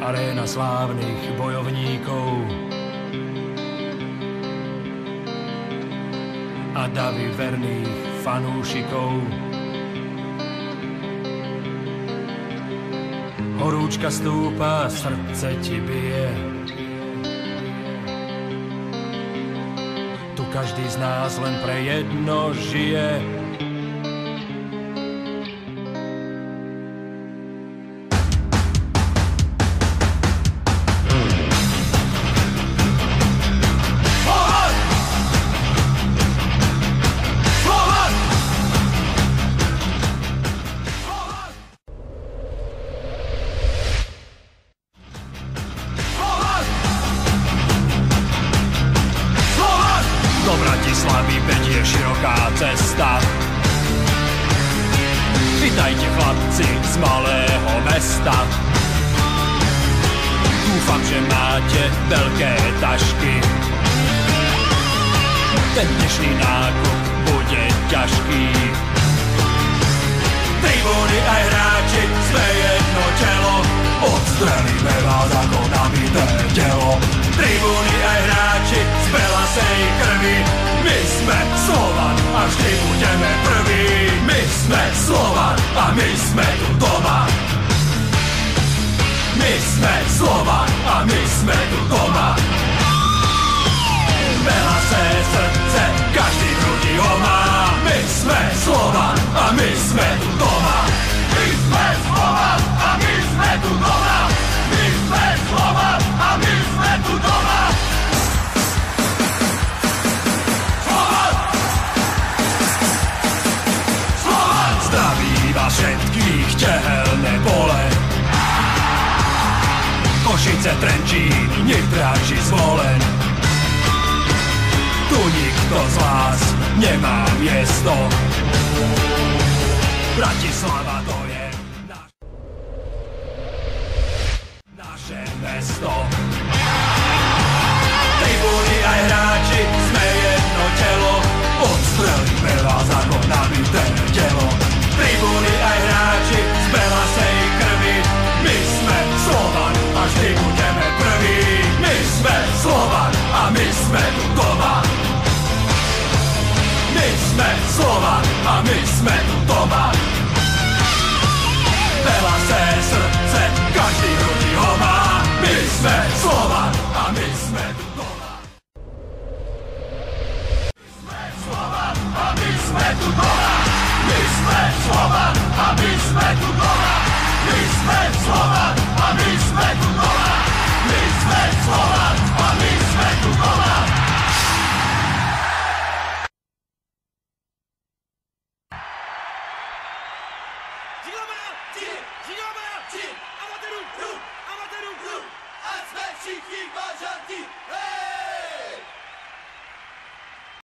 Aréna slávnych bojovníkov a davy verných fanúšikov. Horúčka stúpa, srdce ti bije. Tu každý z nás len pre jedno žije. Do Bratislavy vedie široká cesta. Vitajte chlapci z malého mesta. Dúfam, že máte veľké tašky. Ten dnešný nákup bude ťažký. Tribúny aj hráči, sme jedno telo. Odstrelíme vás ako nabité telo. Tribúny aj hráči z belasej krvi. My sme Slovan a vždy budeme prví. My sme Slovan a my sme tu doma. My sme Slovan a my sme tu doma. Belasé srdce, každý v hrudi ho má. My sme Slovan a my sme tu doma. My sme Slovan a my sme tu doma. My sme Slovan a my sme tu doma. Slovan! Slovan! Zdraví vás všetkých tehelné pole. Košice, Trenčín, Nitra či Zvolen. Tu nikto z vás nemá miesto. Bratislava to je naše mesto. Tribúny aj hráči, sme jedno telo. Odstrelíme vás ako nabité telo. Tribúny aj hráči, z belasej krvi. My sme Slovan a vždy budeme prví. My sme Slovan a my sme tu doma. My sme Slovan a my sme tu doma. Belasé srdce, každý v hrudi ho má. My sme Slovan a my sme tu doma. My sme Slovan a my sme tu doma. My sme Slovan a my sme tu doma. My sme Slovan a my sme tu doma. My sme Slovan a my sme tu doma. A sme všichni bažanti, hej!